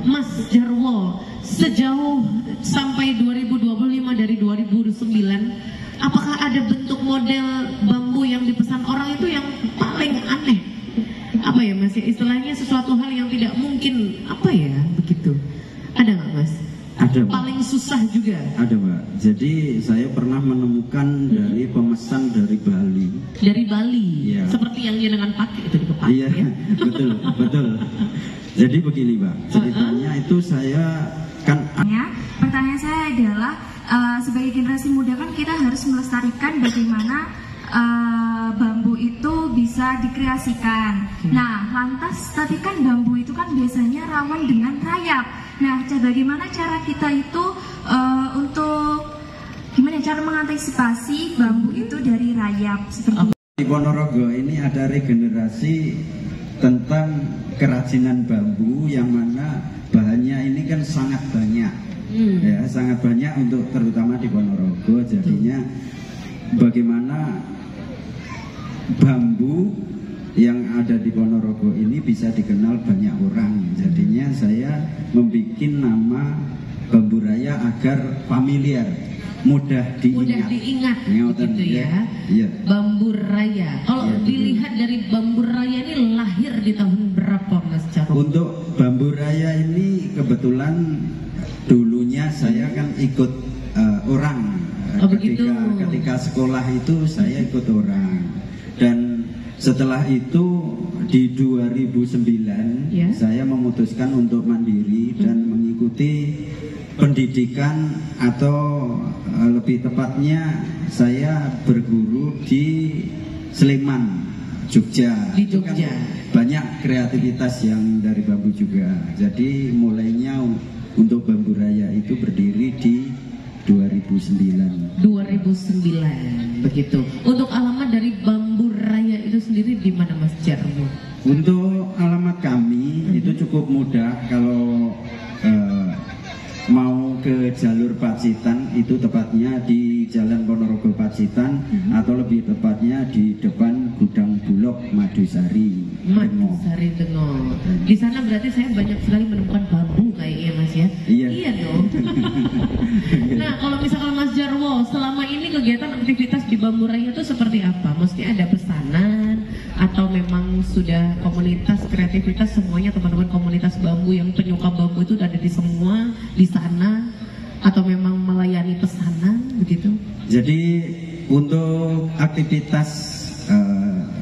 Mas Jarwo, sejauh sampai 2025 dari 2009, apakah ada bentuk model bambu yang dipesan orang itu yang paling aneh? Apa ya Mas ya, istilahnya sesuatu hal yang tidak mungkin, apa ya begitu? Ada nggak Mas? Ada, Mbak. Paling susah juga? Ada Mbak, jadi saya pernah menemukan dari pemesan dari Bali. Dari Bali? Ya. Seperti yang jenengan pakai itu di kepala Iya, ya? betul, betul. Jadi begini Mbak, ceritanya itu saya kan... Pertanyaan saya adalah, sebagai generasi muda kan kita harus melestarikan bagaimana bambu itu bisa dikreasikan. Nah, lantas tapi kan bambu itu kan biasanya rawan dengan rayap. Nah, bagaimana cara kita itu untuk gimana cara mengantisipasi bambu itu dari rayap seperti Di Ponorogo ini ada regenerasi tentang kerajinan bambu yang mana bahannya ini kan sangat banyak. Ya, sangat banyak untuk terutama di Ponorogo. Jadinya bagaimana bambu yang ada di Ponorogo ini bisa dikenal banyak orang. Jadinya saya membuat nama Bambu Raya agar familiar, mudah diingat. Begitu ya. Iya. Bambu Raya. Kalau dilihat dari Bambu Raya ini lahir di tahun berapa Mas Jarwo? Untuk Bambu Raya ini kebetulan dulunya saya kan ikut orang. Ketika sekolah itu saya ikut orang. Dan setelah itu di 2009 saya memutuskan untuk mandiri dan mengikuti pendidikan, atau lebih tepatnya saya berguru di Sleman, Jogja. Di Jogja. Kan banyak kreativitas yang dari bambu juga. Jadi mulainya untuk Bambu Raya itu berdiri di 2009. 2009 begitu. Untuk alamat dari Bambu Raya itu sendiri di mana Mas Jarwo? Untuk alamat kami itu cukup mudah. Kalau mau ke jalur Pacitan itu tepatnya di Jalan Ponorogo Pacitan, atau lebih tepatnya di depan Gudang Bulog Madusari. Madusari Dengo. Di sana berarti saya banyak sekali menemukan bambu kayaknya Mas ya. Iya dong. Nah, kalau misalkan Mas Jarwo selama ini kegiatan aktivitas di Bambu Raya itu seperti apa? Mesti ada pesanan atau memang sudah komunitas kreativitas semuanya, teman-teman komunitas bambu yang penyuka bambu itu ada di semua di sana, atau memang melayani pesanan begitu? Jadi untuk aktivitas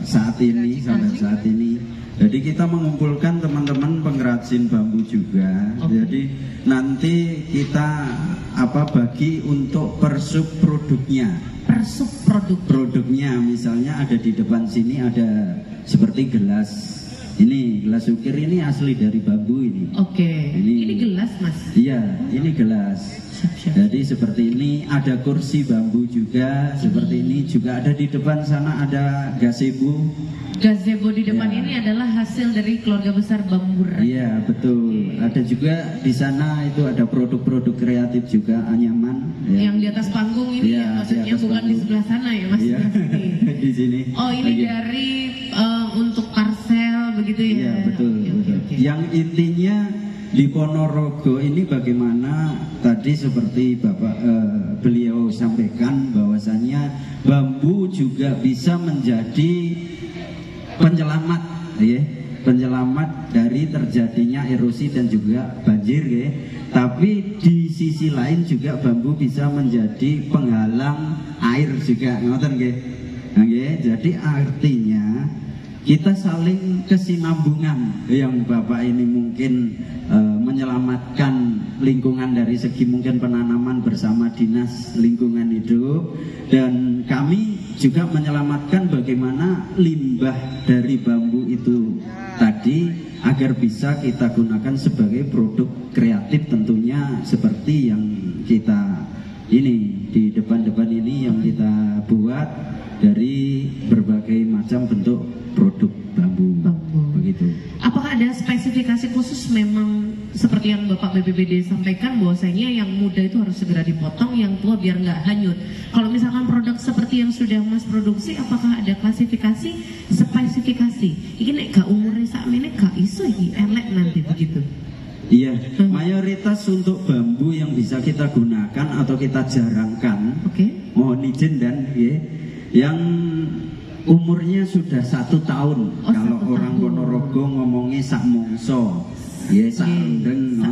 saat ini, sampai saat ini, jadi kita mengumpulkan teman-teman pengrajin bambu juga. Jadi nanti kita bagi untuk persub produknya. Persub produknya misalnya ada di depan sini, ada seperti gelas. Ini gelas ukir ini asli dari bambu ini. Ini gelas Mas? Iya, ini gelas. Jadi seperti ini, ada kursi bambu juga seperti ini, juga ada di depan sana ada gazebo. Gazebo di depan ini adalah hasil dari keluarga besar Bambu Raya. Iya betul. Ada juga di sana itu ada produk-produk kreatif juga, anyaman. Yang di atas panggung ini maksudnya bukan panggung. Di sebelah sana ya Mas? Di sini. Oh ini dari untuk parcel begitu ya? Iya betul. Yang intinya di Ponorogo ini bagaimana tadi seperti beliau sampaikan bahwasannya bambu juga bisa menjadi penyelamat, penyelamat dari terjadinya erosi dan juga banjir, Tapi di sisi lain juga bambu bisa menjadi penghalang air juga, Jadi artinya kita saling kesinambungan. Yang Bapak ini mungkin menyelamatkan lingkungan dari segi mungkin penanaman bersama Dinas Lingkungan Hidup, dan kami juga menyelamatkan bagaimana limbah dari bambu itu tadi agar bisa kita gunakan sebagai produk kreatif, tentunya seperti yang kita ini di depan-depan ini yang kita buat dari berbagai macam bentuk produk bambu. Begitu. Apakah ada spesifikasi khusus memang seperti yang Bapak BPBD sampaikan bahwasanya yang muda itu harus segera dipotong, yang tua biar nggak hanyut? Kalau misalkan produk seperti yang sudah Mas produksi, apakah ada klasifikasi, spesifikasi? Ini gak umurnya saat ini gak iso ini elek nanti begitu? Iya, mayoritas untuk bambu yang bisa kita gunakan atau kita jarangkan, mohon izin dan yang umurnya sudah 1 tahun. Kalau orang Ponorogo ngomongnya sak mongso, sak rendeng,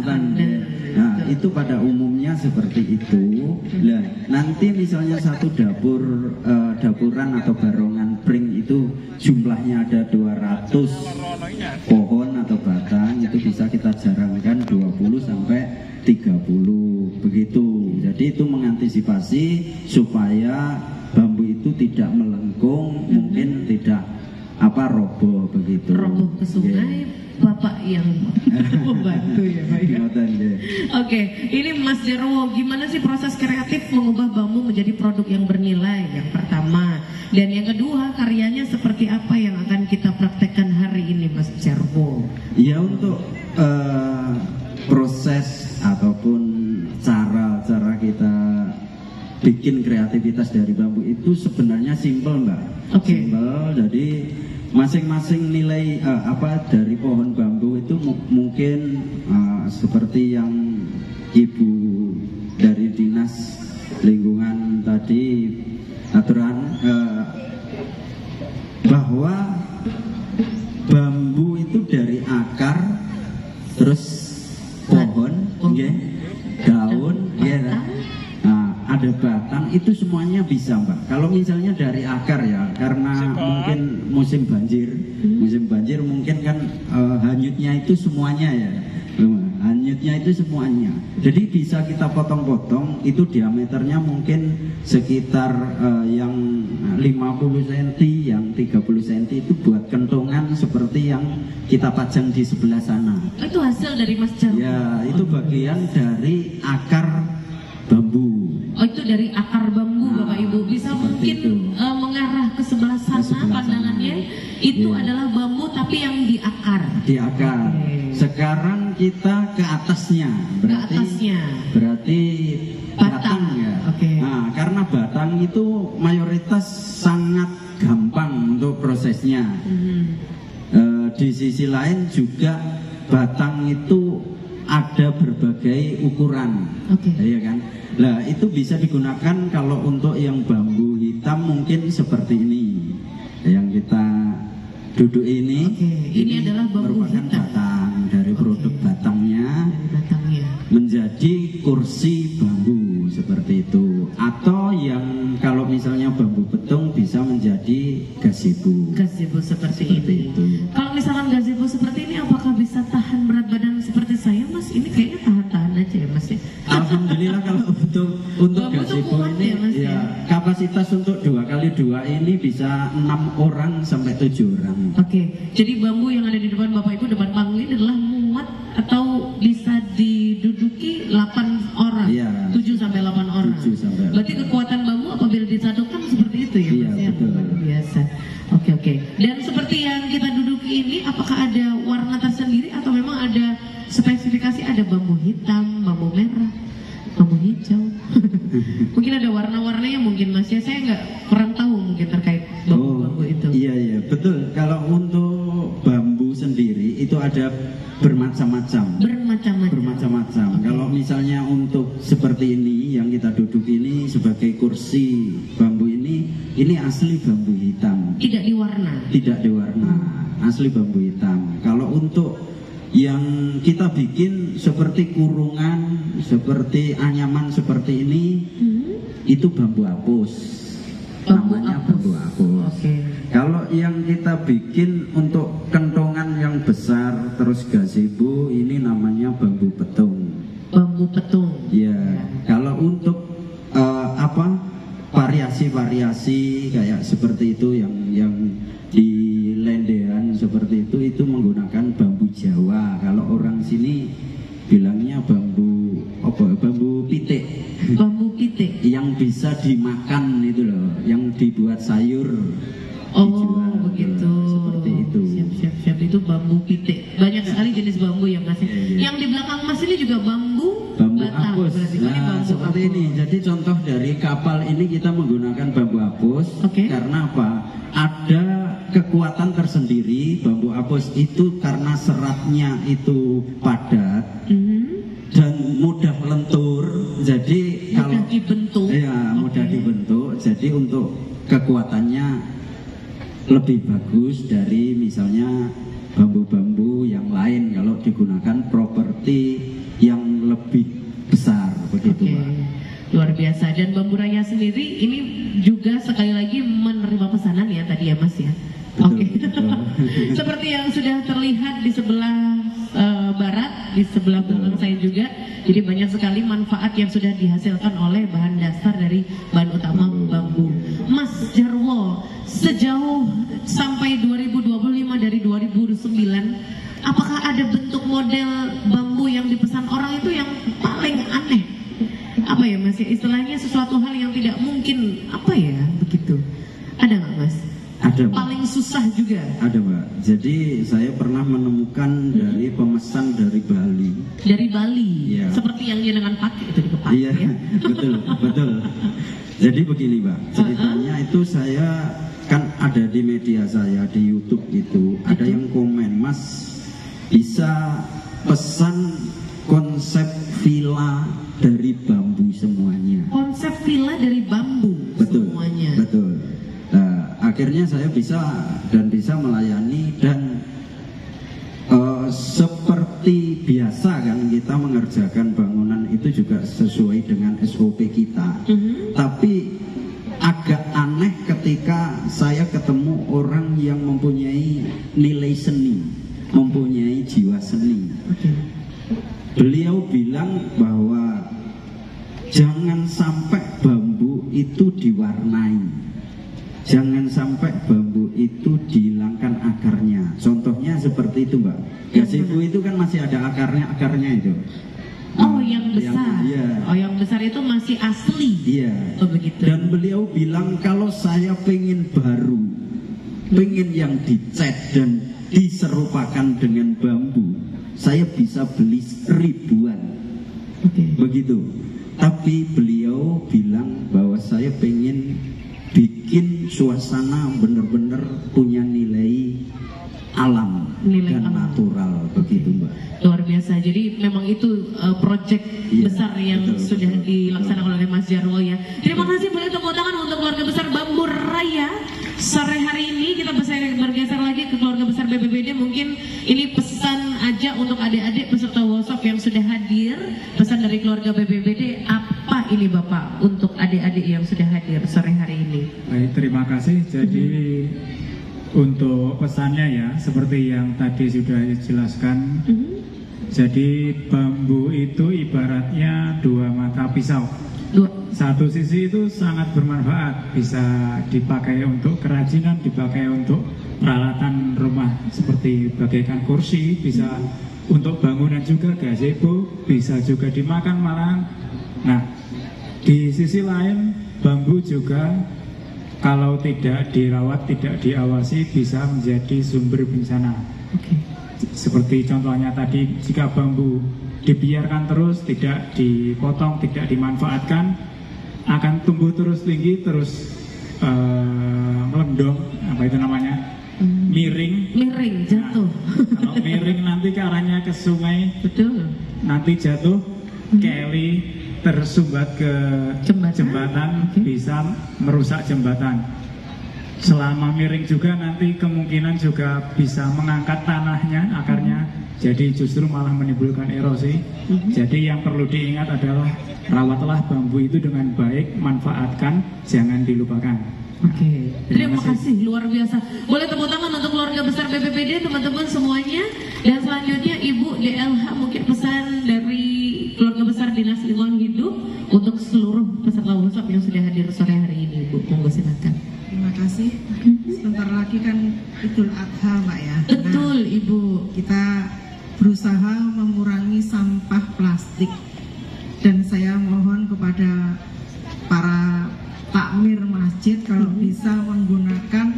nah itu pada umumnya seperti itu. Nah, nanti misalnya satu dapuran atau barongan pring itu jumlahnya ada 200 pohon atau batang, itu bisa kita jarangkan 20 sampai 30 begitu. Jadi itu mengantisipasi supaya bambu itu tidak melengkung, mungkin tidak roboh begitu. Roboh ke sungai, Bapak yang membantu ya Pak ya. Oke, ini Mas Jarwo, gimana sih proses kreatif mengubah bambu menjadi produk yang bernilai? Yang pertama, dan yang kedua, karyanya seperti apa yang akan kita praktekkan hari ini, Mas Jarwo? Ya, untuk proses ataupun cara kita bikin kreativitas dari bambu itu sebenarnya simpel, Mbak. Simpel. Jadi masing-masing nilai dari pohon bambu itu mungkin seperti yang Ibu dari Dinas Lingkungan tadi aturan bahwa bambu itu dari akar, terus pohon, daun, ada batang, itu semuanya bisa, Mbak. Kalau misalnya dari akar ya, karena mungkin musim banjir mungkin kan hanyutnya itu semuanya ya, hanyutnya itu semuanya. Jadi bisa kita potong-potong, itu diameternya mungkin sekitar yang 50 cm, yang 30 cm itu buat kentongan seperti yang kita pajang di sebelah sana. Itu hasil dari Mas Jarwo? Ya, itu bagian dari akar bambu. Oh, itu dari akar bambu, Bapak Ibu. Bisa mungkin mengarah ke sebelah sana, pandangannya itu adalah bambu tapi yang di akar. Di akar. Sekarang kita ke atasnya. Berarti batang ya. Nah, karena batang itu mayoritas sangat gampang untuk prosesnya. Di sisi lain juga batang itu ada berbagai ukuran, ya kan? Nah, itu bisa digunakan kalau untuk yang bambu hitam mungkin seperti ini, yang kita duduk ini. Ini adalah bambu merupakan hitam. batang dari produk batangnya menjadi kursi bambu seperti itu. Atau yang kalau misalnya bambu betung bisa menjadi gazebo. Gazebo seperti ini. Kalau misalkan gazebo seperti ini, apakah bisa tahan berat badan seperti saya, Mas? Ini kayaknya tahan-tahan aja ya, Mas ya. Alhamdulillah kalau untuk gazebo ini ya, kapasitas untuk 2x2 ini bisa 6 orang sampai 7 orang. Jadi bambu yang ada di depan Bapak Ibu, depan panggung ini adalah muat atau bisa diduduki 8 orang, 7 sampai 8 orang. Berarti kekuatan bambu apabila disatukan seperti itu ya, Mas ya? Betul. Luar biasa. Oke. Dan seperti yang kita duduki ini, apakah ada warna tersendiri atau memang ada spesifikasi, ada bambu hitam, bambu merah, bambu hijau? Mungkin ada warna-warnanya mungkin, Mas ya. Saya nggak kurang tahu mungkin terkait bambu-bambu itu. Iya, betul. Kalau untuk bambu sendiri itu ada bermacam-macam. Kalau misalnya untuk seperti ini yang kita duduk ini sebagai kursi bambu ini asli bambu hitam. Tidak diwarna. Asli bambu hitam. Kalau untuk yang kita bikin seperti kurungan, seperti anyaman seperti ini, itu bambu apus. Namanya bambu apus. Kalau yang kita bikin untuk kentongan yang besar terus gazebo, ini namanya bambu petung. Ya, kalau untuk variasi-variasi kayak seperti itu yang di lendean seperti itu menggunakan bambu Jawa. Kalau orang sini bilangnya bambu pitik. Yang bisa dimakan itu loh, yang dibuat sayur. Dijual, begitu. Seperti itu. Siap. Itu bambu pitik. Banyak sekali jenis bambu yang Mas. Yang di belakang Mas ini juga bambu batang. Apus. Seperti ini. Jadi contoh dari kapal ini kita menggunakan bambu apus. Karena apa? Ada kekuatan tersendiri bambu apus itu karena seratnya itu padat. Jadi mudah dibentuk. Ya, mudah dibentuk. Jadi untuk kekuatannya lebih bagus dari misalnya bambu-bambu yang lain kalau digunakan properti yang lebih besar begitu, Pak. Luar biasa. Dan Bambu Raya sendiri ini juga sekali lagi menerima pesanan ya tadi ya Mas ya. Oke. Seperti yang sudah terlihat di sebelah barat, di sebelah belakang saya juga. Jadi banyak sekali manfaat yang sudah dihasilkan oleh bahan dasar dari bahan utama bambu. Mas Jarwo, sejauh sampai 2025 dari 2009, apakah ada bentuk model bambu yang dipesan orang itu yang paling aneh? Apa ya Mas? Istilahnya sesuatu hal yang tidak mungkin, apa ya begitu? Ada nggak Mas? Ada, Mbak. Paling susah juga. Ada, Mbak. Jadi saya pernah menemukan dari pemesan dari Bali. Dari Bali. Ya. Seperti yang dia dengan pakai itu di kepala. Iya, ya? betul. Jadi begini, Mbak. Ceritanya itu saya kan ada di media saya di YouTube itu ada yang komen, Mas bisa pesan konsep villa dari bambu semuanya. Konsep villa dari bambu semuanya. Betul. Akhirnya saya bisa melayani dan seperti biasa kan kita mengerjakan bangunan itu juga sesuai dengan SOP kita. Tapi agak aneh ketika saya ketemu orang yang mempunyai nilai seni, mempunyai jiwa seni. Beliau bilang bahwa jangan sampai bambu itu diwarnai. Jangan sampai bambu itu dihilangkan akarnya. Contohnya seperti itu, Mbak. Gazebo itu kan masih ada akarnya itu. Oh, yang besar. Iya. Oh, yang besar itu masih asli. Iya. Oh, begitu. Dan beliau bilang kalau saya pengen baru, pengen yang dicat dan diserupakan dengan bambu, saya bisa beli ribuan. Begitu. Tapi beliau bilang bahwa saya pengen bikin suasana benar-benar punya nilai alam, dan natural, begitu Mbak. Luar biasa. Jadi memang itu proyek besar yang sudah dilaksanakan oleh Mas Jarwo ya. Terima kasih, boleh tepuk tangan untuk keluarga besar Bambu Raya. Sore hari ini kita bergeser lagi ke keluarga besar BPBD. Mungkin ini pesan aja untuk adik-adik peserta workshop yang sudah hadir. Pesan dari keluarga BPBD apa ini Bapak untuk adik-adik yang sudah hadir sore hari ini? Baik, terima kasih. Jadi untuk pesannya ya, seperti yang tadi sudah dijelaskan. Jadi bambu itu ibaratnya dua mata pisau. Satu sisi itu sangat bermanfaat, bisa dipakai untuk kerajinan, dipakai untuk peralatan rumah seperti bagaikan kursi, bisa untuk bangunan juga, gazebo, bisa juga dimakan malah. Nah, di sisi lain bambu juga kalau tidak dirawat, tidak diawasi bisa menjadi sumber bencana. Seperti contohnya tadi, jika bambu dibiarkan terus, tidak dipotong, tidak dimanfaatkan, akan tumbuh terus tinggi, terus melendong, apa itu namanya, miring, jatuh. Nah, kalau miring nanti ke arahnya ke sungai, betul. Nanti jatuh, keli tersumbat ke jembatan, bisa merusak jembatan. Selama miring juga nanti kemungkinan juga bisa mengangkat tanahnya, akarnya, jadi justru malah menimbulkan erosi. Jadi yang perlu diingat adalah rawatlah bambu itu dengan baik, manfaatkan, jangan dilupakan. Terima kasih, luar biasa. Boleh tepuk tangan untuk keluarga besar BPBD, teman-teman semuanya. Dan selanjutnya Ibu DLH, mungkin pesan dari keluarga besar Dinas Lingkungan Hidup untuk seluruh peserta workshop yang sudah hadir sore hari ini, Ibu. Monggo silakan. Terima kasih. Sebentar lagi kan Idul Adha, Mbak ya. Betul, nah, Ibu. Kita berusaha mengurangi sampah plastik. Dan saya mohon kepada para takmir masjid kalau bisa menggunakan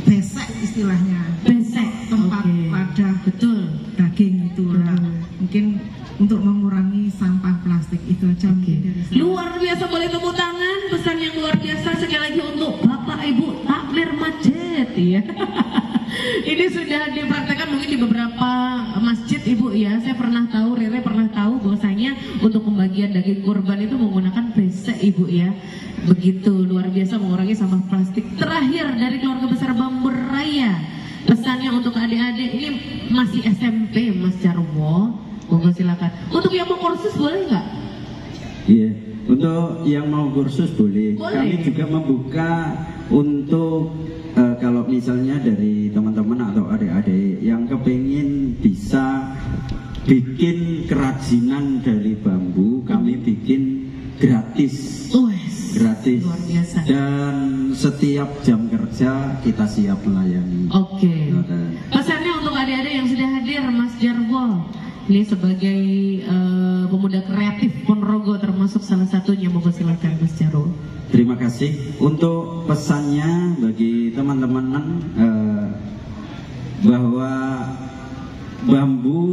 besek istilahnya. Besek, tempat wadah betul daging itu. Nah, mungkin untuk mengurangi sampah plastik itu aja. Dari saya. Luar biasa, boleh tepuk tangan. Pesan yang luar biasa sekali lagi untuk Bapak Ibu takmir masjid ya. Ini sudah dipraktekkan mungkin di beberapa masjid Ibu ya. Saya pernah tahu, Rere pernah tahu bahwasanya biasanya untuk pembagian daging kurban itu menggunakan besek Ibu ya. Begitu luar biasa mengurangi sampah plastik. Terakhir dari keluarga besar Bambu Raya, pesannya untuk adik-adik ini masih SMP Mas Jarwo, monggo silakan. Untuk yang mau kursus boleh nggak? Iya, untuk yang mau kursus boleh. Kami juga membuka untuk kalau misalnya dari teman-teman atau adik-adik yang kepingin bisa bikin kerajinan dari bambu, kami bikin gratis. Gratis. Luar biasa. Dan setiap jam kerja kita siap melayani. Oke. Pesannya untuk adik-adik yang sudah hadir, Mas Jarwo, ini sebagai pemuda kreatif Ponorogo termasuk salah satunya, monggo silakan Mas Jarwo. Terima kasih untuk pesannya bagi teman-teman bahwa bambu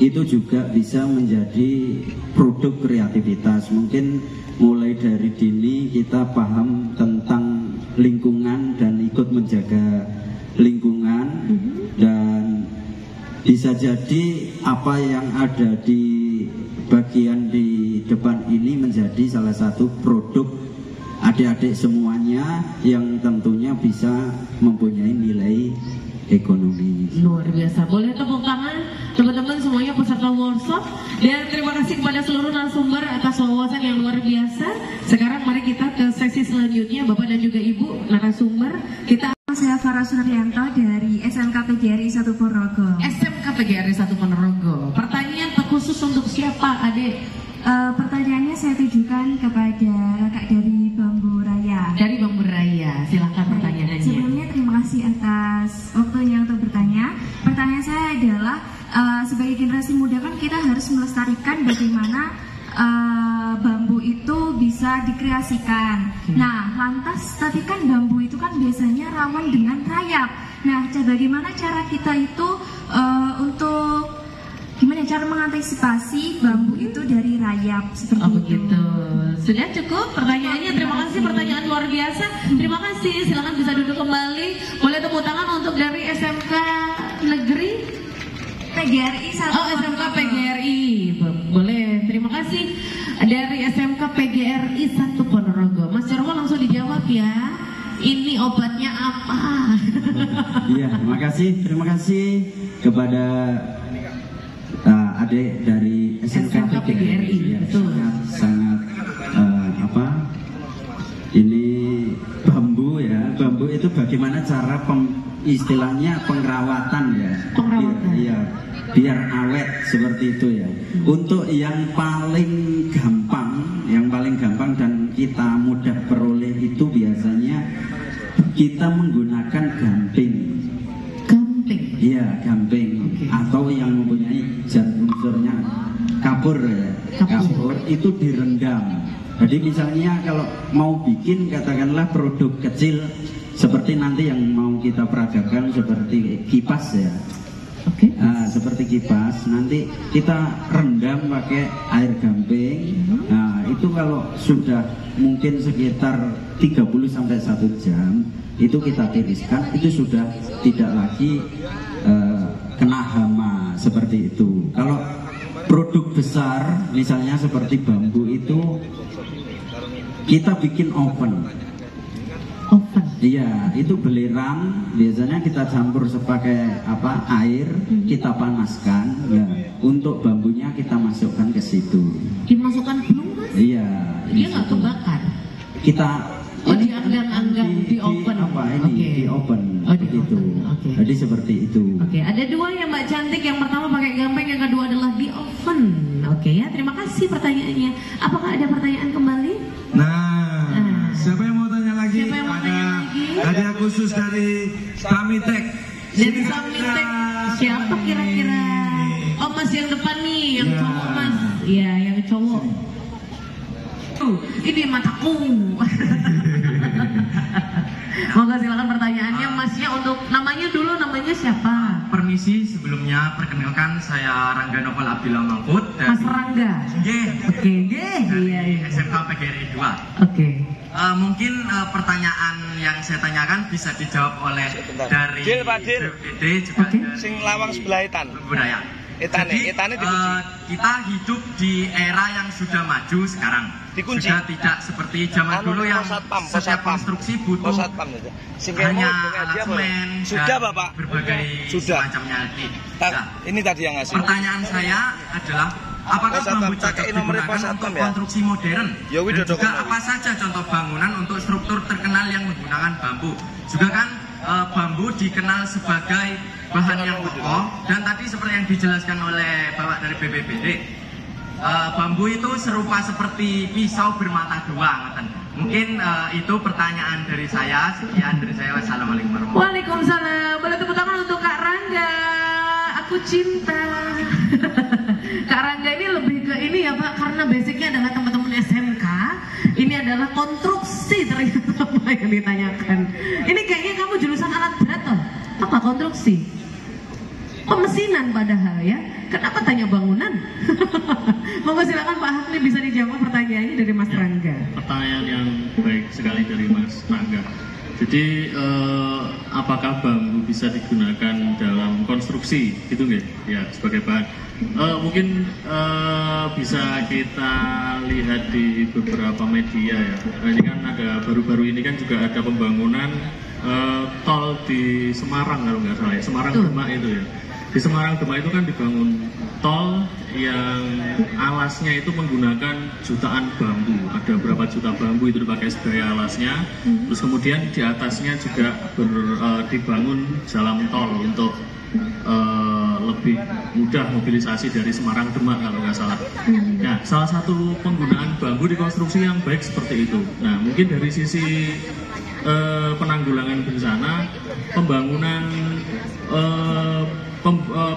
itu juga bisa menjadi produk kreativitas. Mungkin mulai dari dini kita paham tentang lingkungan dan ikut menjaga lingkungan, dan bisa jadi apa yang ada di bagian di depan ini menjadi salah satu produk adik-adik semuanya yang tentunya bisa mempunyai nilai ekonomi. Luar biasa. Boleh tepuk tangan teman-teman semuanya peserta workshop, dan terima kasih kepada seluruh narasumber atas wawasan yang luar biasa. Sekarang mari kita ke sesi selanjutnya, Bapak dan juga Ibu narasumber. Saya Farah Sunaryanto dari SMK PGRI 1 Ponorogo. SMK PGRI 1 Ponorogo. Pertanyaan khusus untuk siapa, Adik? Pertanyaannya saya tujukan kepada kakak dari Bambu Raya. Dari Bambu Raya, silakan pertanyaannya. Sebelumnya terima kasih atas waktunya untuk bertanya. Pertanyaan saya adalah sebagai generasi muda kan kita harus melestarikan bagaimana bambu itu bisa dikreasikan. Nah, lantas tapi kan bambu itu kan biasanya rawan dengan rayap. Nah, bagaimana cara kita itu untuk gimana cara mengantisipasi bambu itu dari rayap seperti begitu. itu? Sudah cukup pertanyaannya. Terima kasih, pertanyaan luar biasa. Terima kasih. Silakan bisa duduk kembali. Boleh tepuk tangan untuk dari SMK Negeri PGRI 1. Oh, SMK PGRI. Boleh. Terima kasih dari SMK PGRI 1 Ponorogo. Mas Jarwo langsung dijawab ya. Ini obatnya apa? Iya, terima kasih kepada adik dari SMK PGRI. Ya, sangat ini bambu ya. Bambu itu bagaimana cara istilahnya pengerawatan ya. Biar awet seperti itu ya. Untuk yang paling gampang dan kita mudah peroleh itu biasanya kita menggunakan gamping. Iya, gamping. Atau yang mempunyai zat unsurnya kapur ya. Kapur itu direndam. Jadi misalnya kalau mau bikin katakanlah produk kecil seperti nanti yang mau kita peragakan seperti kipas ya. Nah, seperti kipas nanti kita rendam pakai air gamping. Nah, itu kalau sudah mungkin sekitar 30 sampai 1 jam itu kita tiriskan, itu sudah tidak lagi kena hama seperti itu. Kalau produk besar misalnya seperti bambu itu kita bikin oven. Iya, itu belerang biasanya kita campur sebagai air, kita panaskan. Nah, untuk bambunya kita masukkan ke situ. Dimasukkan belum, Mas? Iya. Dia nggak kebakar. Kita dianggang di oven. Di oven. Begitu. Jadi seperti itu. Ada dua ya Mbak Cantik. Yang pertama pakai gamping, yang kedua adalah di oven. Ya, terima kasih pertanyaannya. Apakah ada pertanyaan kembali? Nah, siapa yang mau tanya lagi? Ada khusus dari Samitek. Dari Samitek. Siapa kira-kira? Oh, Mas yang depan nih, yang cowok Mas. Iya, yang cowok. Ini mataku. Moga silakan pertanyaannya, Masnya untuk namanya siapa? Permisi, sebelumnya perkenalkan saya Rangga Novel Abdillah Mahfud dari Mas Rangga. Dari SMK PGRI 2. Mungkin pertanyaan yang saya tanyakan bisa dijawab oleh dari BPD juga dari sing lawang sebelahitan budaya. Jadi kita hidup di era yang sudah maju sekarang. Sudah tidak seperti zaman dulu yang setiap konstruksi butuh hanya semen dan berbagai semacamnya. Nah, ini tadi yang ngasih. Pertanyaan saya adalah, apakah bambu cocok digunakan untuk konstruksi modern? Dan juga apa saja contoh bangunan untuk struktur terkenal yang menggunakan bambu? Juga kan bambu dikenal sebagai bahan yang kokoh, dan tadi seperti yang dijelaskan oleh Bapak dari BPBD, bambu itu serupa seperti pisau bermata dua. Mungkin itu pertanyaan dari saya. Sekian dari saya. Wassalamualaikum warahmatullahi wabarakatuh. Waalaikumsalam. Boleh tepuk tangan untuk Kak Rangga. Aku cinta. Kak Rangga ini lebih ke ini ya Pak, karena basicnya adalah teman-teman SMK. Ini adalah konstruksi ternyata apa yang ditanyakan. Ini kayaknya kamu jurusan alat berat toh? Apa konstruksi? Pemesinan padahal ya. Kenapa tanya bangunan? Monggo silakan Pak Hakni, bisa dijawab pertanyaannya dari Mas Rangga. Pertanyaan yang baik sekali dari Mas Rangga. Jadi apakah bambu bisa digunakan dalam konstruksi gitu nggak? Ya, sebagai bahan. Mungkin bisa kita lihat di beberapa media ya. Ini kan ada baru-baru ini kan juga ada pembangunan tol di Semarang kalau nggak salah ya. Semarang Demak itu ya. Di Semarang Demak itu kan dibangun tol yang alasnya itu menggunakan jutaan bambu. Ada berapa juta bambu itu dipakai sebagai alasnya. Terus kemudian di atasnya juga dibangun jalan tol untuk lebih mudah mobilisasi dari Semarang Demak kalau nggak salah. Nah, salah satu penggunaan bambu di konstruksi yang baik seperti itu. Nah, mungkin dari sisi penanggulangan bencana, pembangunan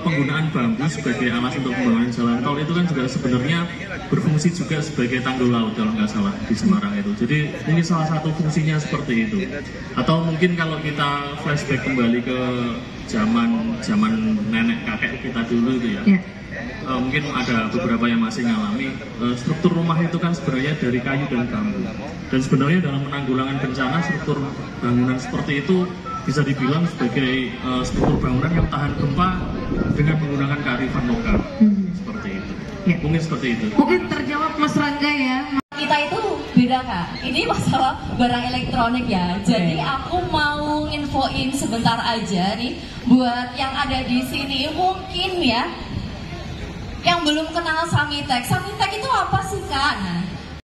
penggunaan bambu sebagai alas untuk pembangunan jalan tol itu kan juga sebenarnya berfungsi juga sebagai tanggul laut kalau nggak salah di Semarang itu. Jadi mungkin salah satu fungsinya seperti itu. Atau mungkin kalau kita flashback kembali ke zaman nenek kakek kita dulu itu ya. Mungkin ada beberapa yang masih ngalami struktur rumah itu kan sebenarnya dari kayu dan bambu. Dan sebenarnya dalam penanggulangan bencana struktur bangunan seperti itu bisa dibilang sebagai struktur bangunan yang tahan gempa dengan menggunakan kearifan lokal. Seperti itu. Ya. Mungkin seperti itu. Mungkin terjawab Mas Rangga ya. Kita itu beda Kak. Ini masalah barang elektronik ya. Jadi aku mau infoin sebentar aja nih buat yang ada di sini mungkin ya yang belum kenal Samitech. Samitech itu apa sih Kak? Nah,